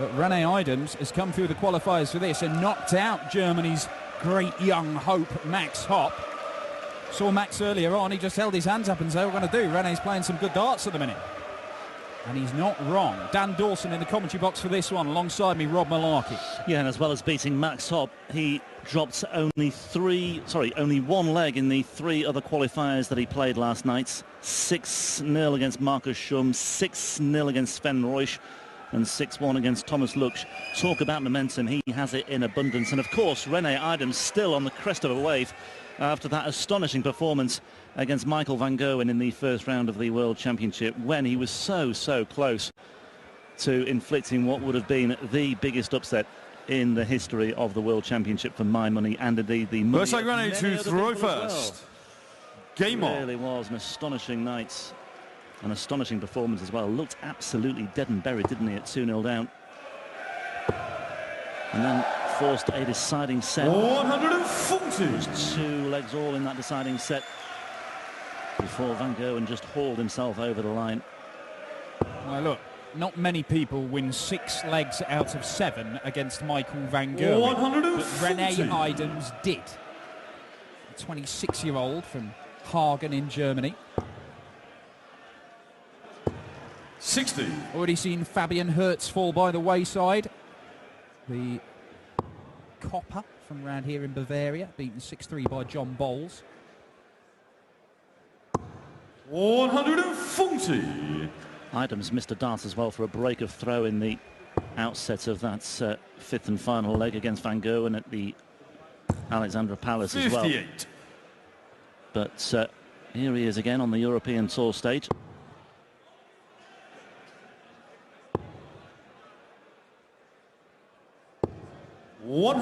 But Rene Eidams has come through the qualifiers for this and knocked out Germany's great young hope, Max Hopp. Saw Max earlier on, he just held his hands up and said, what are we going to do? Rene's playing some good darts at the minute. And he's not wrong. Dan Dawson in the commentary box for this one, alongside me, Rob Malarkey. Yeah, and as well as beating Max Hopp, he dropped only one leg in the 3 other qualifiers that he played last night. 6-0 against Markus Schum, 6-0 against Sven Reusch, and 6-1 against Thomas Luksch. Talk about momentum, he has it in abundance. And of course, Rene Eidams still on the crest of a wave after that astonishing performance against Michael van Gerwen in the first round of the World Championship, when he was so close to inflicting what would have been the biggest upset in the history of the World Championship for my money, and indeed the money. Looks like Rene to throw first. Well. Game on. It really was an astonishing night, an astonishing performance as well. Looked absolutely dead and buried, didn't he, at 2-0 down. And then forced a deciding set. 140. Just 2 legs all in that deciding set before Van Gerwen just hauled himself over the line. Well, look, not many people win 6 legs out of 7 against Michael van Gerwen, but Rene Eidams did. A 26-year-old from Hagen in Germany. 60. Already seen Fabian Hertz fall by the wayside. The copper from around here in Bavaria, beaten 6-3 by John Bowles. 140. Eidams missed a dart as well for a break of throw in the outset of that 5th and final leg against Van Gerwen at the Alexandra Palace 58. as well. But here he is again on the European Tour stage. Well,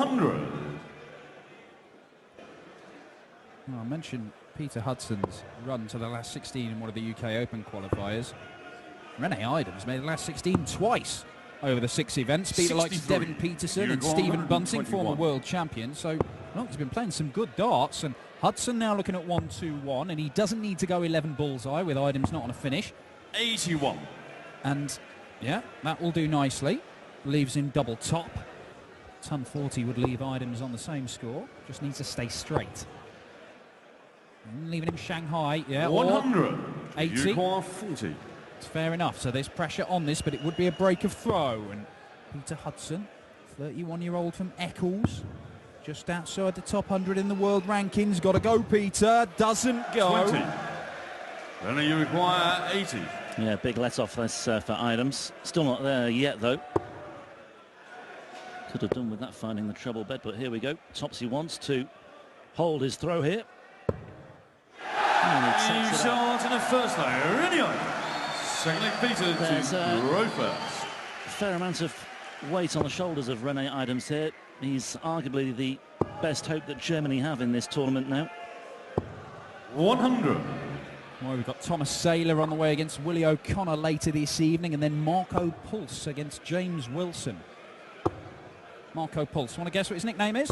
I mentioned Peter Hudson's run to the last 16 in one of the UK Open qualifiers. Rene Eidams made the last 16 twice over the 6 events, beat the likes of Devin Peterson and Stephen Bunting, former world champion. So, look, he's been playing some good darts, and Hudson now looking at 1-2-1, and he doesn't need to go 11 bullseye with Eidams not on a finish. 81. And, yeah, that will do nicely. Leaves him double top. Ton 40 would leave Eidams on the same score. Just needs to stay straight. Leaving him Shanghai, yeah. 100. 80. 40. It's fair enough, so there's pressure on this, but it would be a break of throw. And Peter Hudson, 31-year-old from Eccles, just outside the top 100 in the world rankings. Got to go, Peter. Doesn't go. 20. Then you require 80. Yeah, big let-off this for Eidams. Still not there yet, though. Could have done with that finding the treble bed, but here we go. Topsy wants to hold his throw here. And he shot in the first leg. Rene Eidams. Second leg, Peter to throw first. A fair amount of weight on the shoulders of Rene Eidams here. He's arguably the best hope that Germany have in this tournament now. 100. Well, we've got Thomas Saylor on the way against Willie O'Connor later this evening, and then Marco Puls against James Wilson. Marco Puls. Want to guess what his nickname is?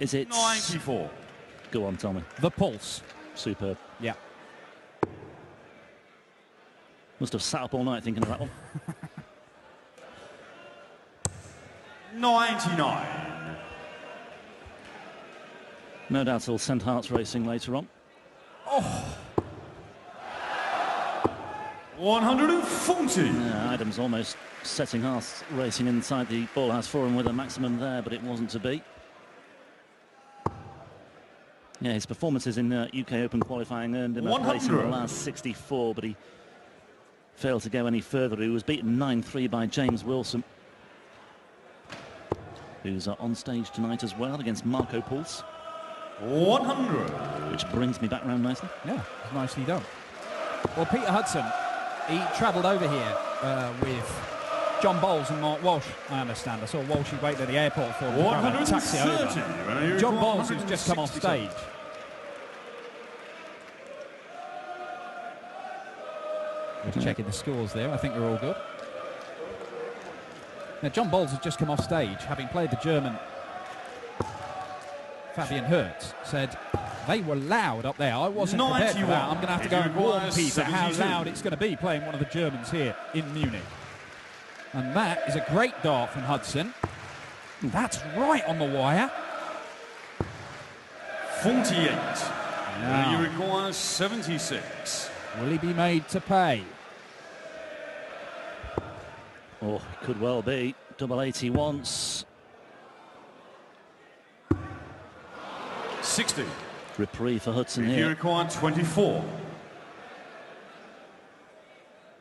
Is it 94? Go on, tell me. The Pulse. Superb. Yeah. Must have sat up all night thinking of that one. 99. No doubt he'll send hearts racing later on. Oh. 140. Yeah, Eidams almost setting hearts racing inside the ball house for him with a maximum there, but it wasn't to be. Yeah, his performances in UK Open qualifying earned him a place in the last 64, but he failed to go any further. He was beaten 9-3 by James Wilson, who's on stage tonight as well against Marco Puls. 100. Which brings me back round nicely. Yeah, nicely done. Well, Peter Hudson, he travelled over here with John Bowles and Mark Walsh, I understand. I saw Walshy wait at the airport for him to grab a taxi over. John Bowles, who's just come off stage. Just checking the scores there. I think we're all good. Now, John Bowles has just come off stage, having played the German Fabian Hertz. Said they were loud up there. I wasn't prepared for that. I'm going to have to go and warn Peter how loud it's going to be playing one of the Germans here in Munich. And that is a great dart from Hudson. That's right on the wire. 48. Now, You require 76. will he be made to pay? Oh, it could well be. Double 80 once. 60. Reprieve for Hudson You here. require 24.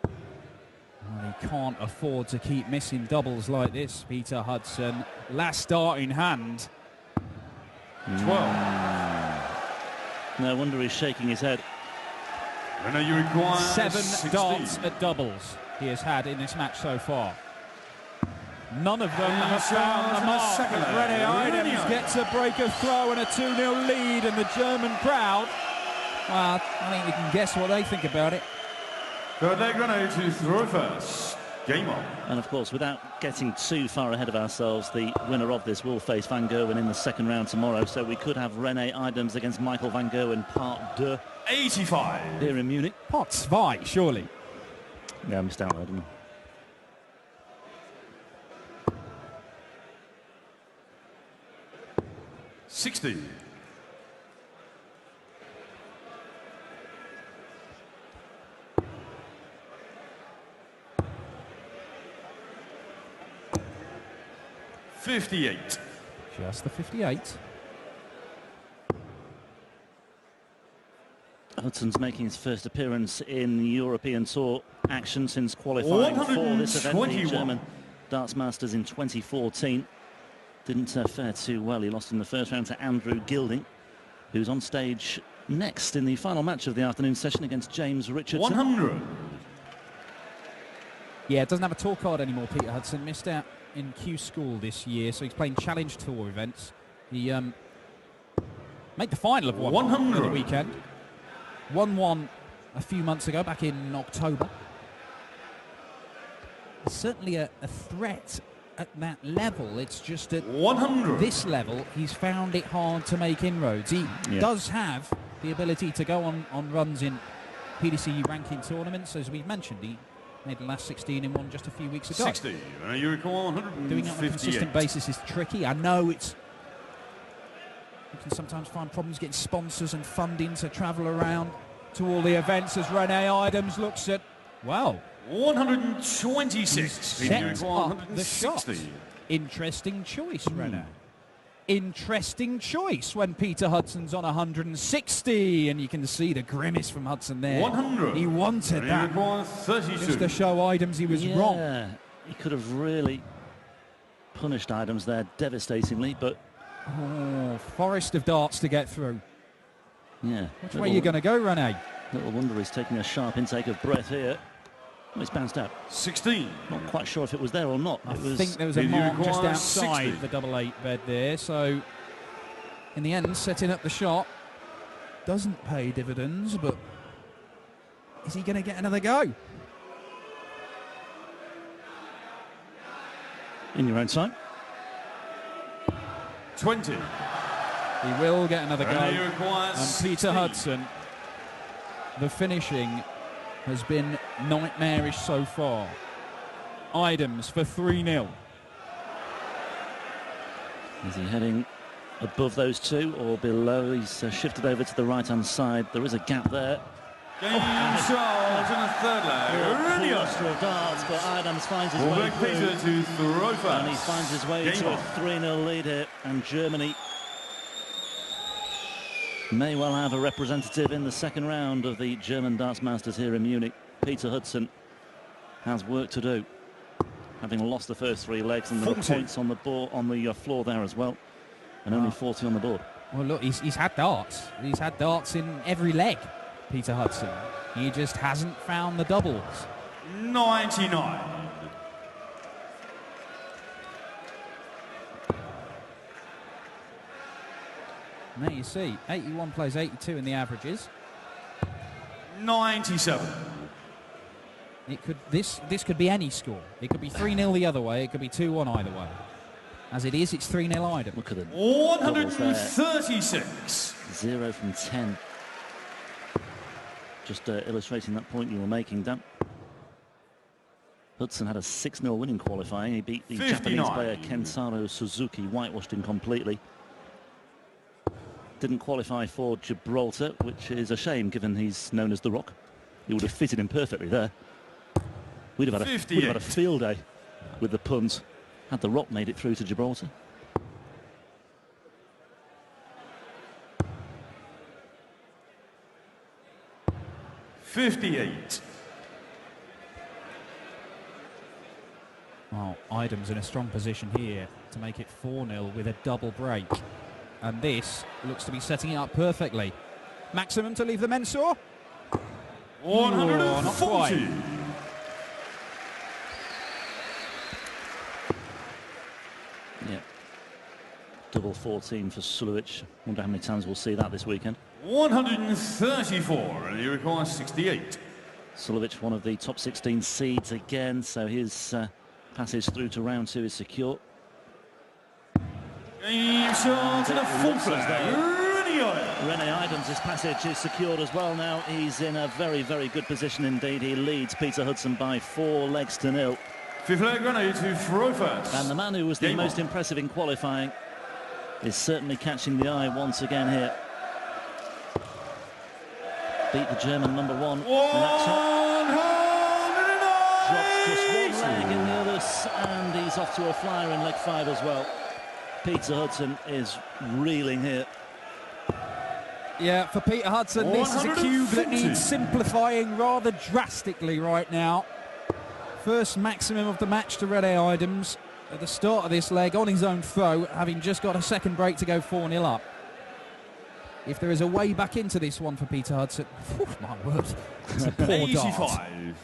Well, he can't afford to keep missing doubles like this, Peter Hudson. Last dart in hand. 12. No wonder he's shaking his head. Rene, you require 7 16. darts at doubles he has had in this match so far. None of them have found the mark. Rene Eidams gets a break of throw and a 2-0 lead, and the German crowd, well, I think we can guess what they think about it. Third leg, Rene to throw first. Game on. And of course, without getting too far ahead of ourselves, the winner of this will face Van Gerwen in the second round tomorrow. So we could have Rene Eidams against Michael Van Gerwen, part 2. 85. Here in Munich. Part 2, surely. Yeah, I missed out there, didn't I? $60. $58. Just the 58. Hudson's making his first appearance in European Tour action since qualifying for this event. The German Darts Masters in 2014. Didn't fare too well. He lost in the first round to Andrew Gilding, who's on stage next in the final match of the afternoon session against James Richardson. 100. Yeah, doesn't have a tour card anymore, Peter Hudson. Missed out in Q School this year, so he's playing Challenge Tour events. He made the final of one 100 on the weekend. Won one a few months ago, back in October. Certainly a threat at that level. It's just at 100. this level he's found it hard to make inroads. He does have the ability to go on runs in PDC ranking tournaments, as we've mentioned. He made the last 16 in one just a few weeks ago. 60. You require 158. Doing it on a consistent basis is tricky. I know you can sometimes find problems getting sponsors and funding to travel around to all the events, as Rene Eidams looks at, well, 126. set up the shot. Interesting choice, Rene. Interesting choice when Peter Hudson's on 160, and you can see the grimace from Hudson there. 100. He wanted that. 32. Just to show Eidams he was wrong. He could have really punished Eidams there devastatingly, but... Oh, forest of darts to get through. Yeah. Which way are you going to go, Rene? Little wonder he's taking a sharp intake of breath here. Oh, it's bounced out. 16. Not quite sure if it was there or not. I think there was a mark just outside 60. the double 8 bed there. So, in the end, setting up the shot doesn't pay dividends, but is he going to get another go? In your own time. 20. He will get another go. And Peter Hudson, the finishing has been nightmarish so far. Eidams for 3-0. Is he heading above those two or below? He's shifted over to the right-hand side. There is a gap there. Game Charles in the third leg. Cluster of darts, but Eidams finds his way through. Peter to throw first. And he finds his way to a 3-0 lead here. And Germany may well have a representative in the second round of the German Darts Masters here in Munich. Peter Hudson has work to do, having lost the first 3 legs, and there are points on the board, on the floor there as well, and only 40 on the board. Well, look, he's had darts. He's had darts in every leg, Peter Hudson. He just hasn't found the doubles. 99. And there you see, 81 plays 82 in the averages. 97. It could this could be any score. It could be 3-0 the other way. It could be 2-1 either way. As it is, it's 3-0 Eidams. Look at it. 136. 0 from 10. Just illustrating that point you were making, Dan. Hudson had a 6-0 win in qualifying. He beat the 59. Japanese player Kentaro Suzuki, whitewashed him completely. Didn't qualify for Gibraltar, which is a shame given he's known as the Rock. He would have fitted him perfectly there. We'd have had a field day with the puns had the Rock made it through to Gibraltar. $58. Well, Eidams in a strong position here to make it 4-0 with a double break. And this looks to be setting it up perfectly. Maximum to leave the Mensur. 140. Not quite. Yeah. Double 14 for Sulovic. Wonder how many times we'll see that this weekend. 134, and he requires 68. Sulovic, one of the top 16 seeds again, so his passage through to round 2 is secure. Game shot to the full flag. Rene Eidams' passage is secured as well now. He's in a very, very good position indeed. He leads Peter Hudson by 4 legs to 0. Fifth leg Runde to throw first. And the man who was the most impressive in qualifying is certainly catching the eye once again here. Beat the German number 1. Drops just one leg in the others, and he's off to a flyer in leg 5 as well. Peter Hudson is reeling here. Yeah, for Peter Hudson, this is a cube that needs simplifying rather drastically right now. First maximum of the match to Rene Eidams at the start of this leg on his own throw, having just got a second break to go 4-0 up. If there is a way back into this one for Peter Hudson, my word, it's a poor dart.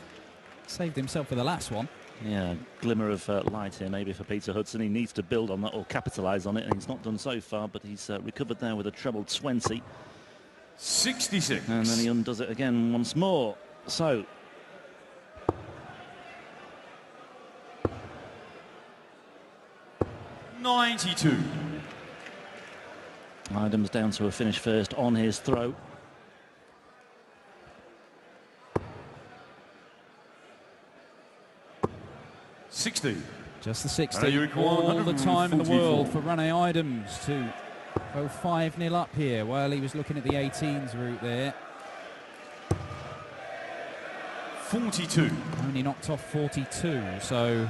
Saved himself for the last one. Yeah, glimmer of light here maybe for Peter Hudson. He needs to build on that or capitalise on it, and he's not done so far, but he's recovered there with a treble 20. 66. And then he undoes it again once more. So, $92. Eidams down to a finish first on his throw. $60. Just the 60. All the time in the world for Rene Eidams to go 5-0 up here while he was looking at the 18s route there. 42. Only knocked off 42, so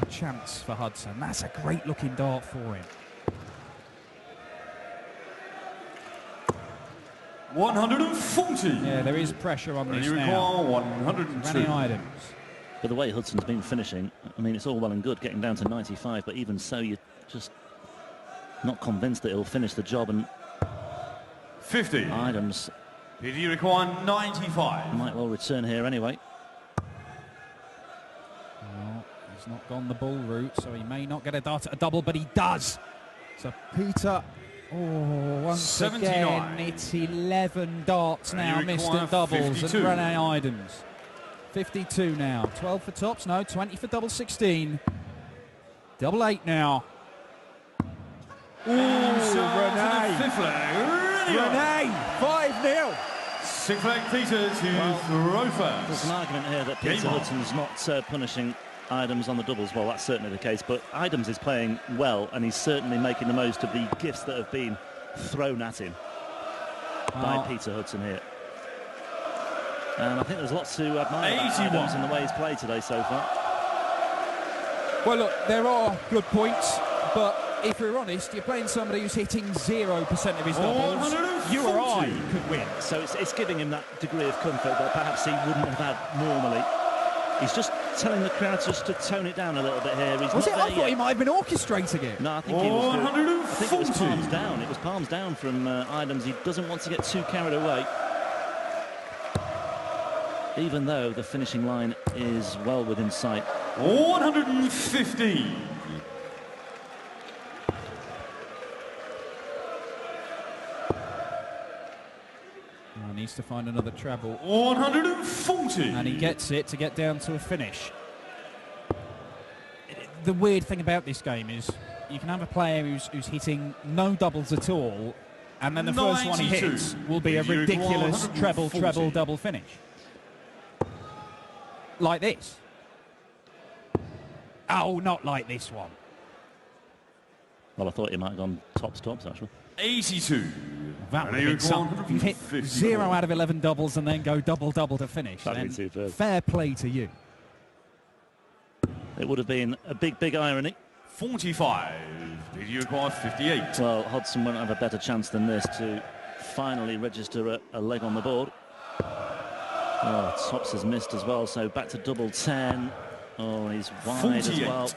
a chance for Hudson. That's a great looking dart for him. 140. Yeah, there is pressure on this you now. 102. Rene Eidams. But the way Hudson's been finishing, I mean, it's all well and good getting down to 95, but even so, you're just not convinced that he'll finish the job. And 50. Eidams Did you require 95? might well return here anyway. Well, he's not gone the bull route, so he may not get a dart at a double, but he does. So Peter, once 79. again, it's 11 darts now missed at doubles, 52. and Rene Eidams. 52 now. 12 for tops, no, 20 for double 16. Double 8 now. Rene. Fifth leg. Rene, 5-0. Sixth leg Peter to throw first. There's an argument here that Peter Hudson's not punishing Eidams on the doubles. Well, that's certainly the case, but Eidams is playing well, and he's certainly making the most of the gifts that have been thrown at him by Peter Hudson here. And I think there's lots to admire about Eidams in the way he's played today so far. Well, look, there are good points, but if we're honest, you're playing somebody who's hitting 0% of his doubles. You or I could win. So it's giving him that degree of comfort that perhaps he wouldn't have had normally. He's just telling the crowd just to tone it down a little bit here. He's Was not it? I thought he might have been orchestrating it. No, I think he was good. I think it was palms down. It was palms down from Eidams. He doesn't want to get too carried away. Even though the finishing line is well within sight. 150. Needs to find another treble. 140. And he gets it to get down to a finish. The weird thing about this game is you can have a player who's hitting no doubles at all, and then the first one he hits will be a ridiculous treble double finish. Like this. Oh, not like this one. Well, I thought you might have gone tops, actually. 82. That would have been something. You hit 0 out of 11 doubles and then go double-double to finish. That'd be superb. Fair play to you. It would have been a big irony. 45. Did you require 58? Well, Hudson won't have a better chance than this to finally register a leg on the board. Oh, Tops has missed as well, so back to double 10. Oh, he's wide 48. as well.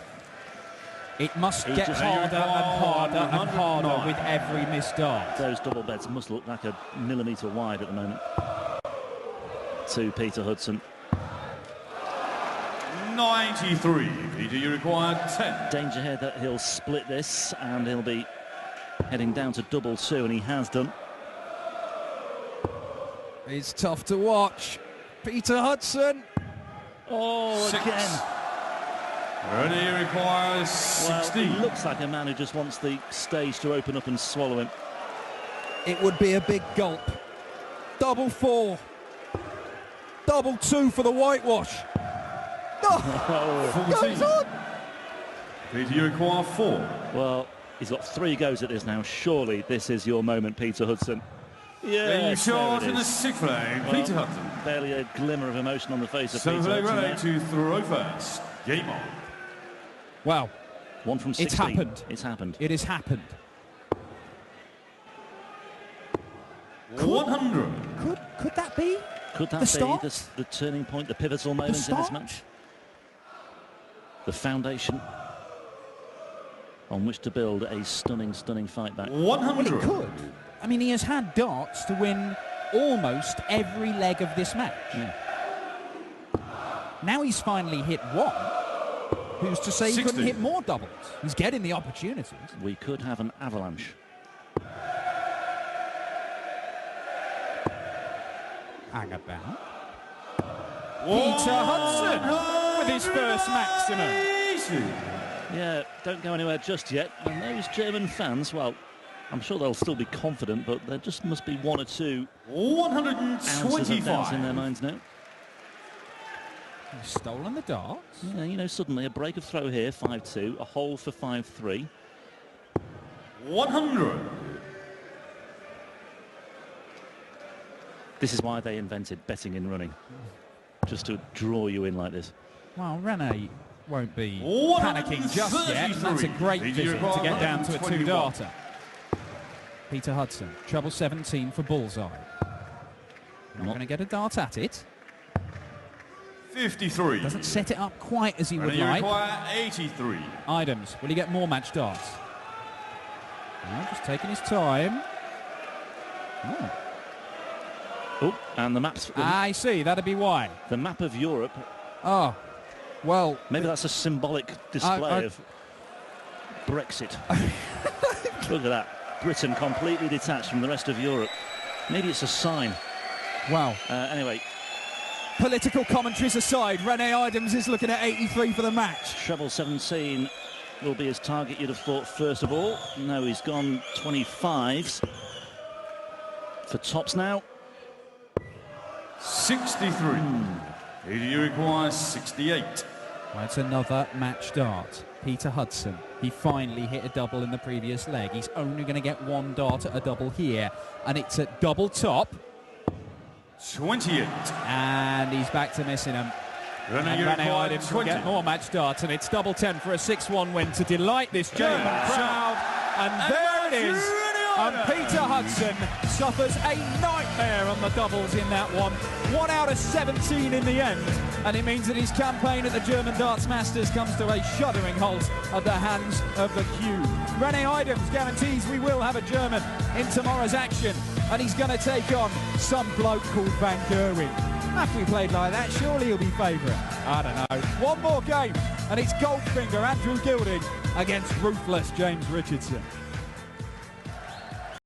It must get harder and harder and harder with every missed dart. Those double beds must look like a millimetre wide at the moment. To Peter Hudson. 93. Peter, you require 10. Danger here that he'll split this and he'll be heading down to double 2, and he has done. It's tough to watch. Peter Hudson. Oh, 6. again. Rene requires 16. Well, he looks like a man who just wants the stage to open up and swallow him. It would be a big gulp. Double 4. Double 2 for the whitewash. Oh, 14. goes on. Peter, you require 4. Well, he's got 3 goes at this now. Surely this is your moment, Peter Hudson. Then you Yes, charge there in it the is. 6th flag, Well, Peter Hudson. barely a glimmer of emotion on the face of 7th Peter flag Hudson Rene there. to throw first. Game on. Well, 1 from 16. it's happened. It's happened. It has happened. 100. Could that be? Could that The be start? the turning point, the pivotal moment in this start? match? The foundation on which to build a stunning fight back. 100. Well, it could. I mean, he has had darts to win almost every leg of this match. Yeah. Now he's finally hit one. Who's to say he 60. couldn't hit more doubles? He's getting the opportunities. We could have an avalanche. Hang about. Peter Hudson with his first maximum. Yeah, don't go anywhere just yet. And those German fans, well, I'm sure they'll still be confident, but there just must be 1 or 2 ounces of doubt in their 125. minds now. He's stolen the darts. Yeah, you know, suddenly a break of throw here, 5-2, a hole for 5-3. 100. This is why they invented betting in running, just to draw you in like this. Well, Rene won't be 133. panicking just yet. That's a great visit to get down to a 2-darter. Peter Hudson, treble 17 for bullseye. Not going to get a dart at it. 53. Doesn't set it up quite as he would And you like. require 83. Eidams, will he get more match darts? No, just taking his time. Oh. Oh, and the maps. I see, that'd be why. The map of Europe. Oh, well. Maybe that's a symbolic display of Brexit. Look at that. Britain completely detached from the rest of Europe. Maybe it's a sign. Wow. Anyway. Political commentaries aside, Rene Eidams is looking at 83 for the match. Treble 17 will be his target, you'd have thought, first of all. No, he's gone 25s. For tops now. 63. Peter, you require 68. Well, it's another match dart. Peter Hudson, he finally hit a double in the previous leg. He's only going to get 1 dart at a double here, and it's at double top. 28. And he's back to missing them. And Rene Eidams will get more match darts, and it's double 10 for a 6-1 win to delight this German crowd. And there it is. And Peter Hudson suffers a nightmare on the doubles in that one. 1 out of 17 in the end. And it means that his campaign at the German Darts Masters comes to a shuddering halt at the hands of the cube. Rene Eidams guarantees we will have a German in tomorrow's action. And he's going to take on some bloke called Van Gerwen. After he played like that, surely he'll be favourite. I don't know. One more game, and it's Goldfinger Andrew Gilding against ruthless James Richardson.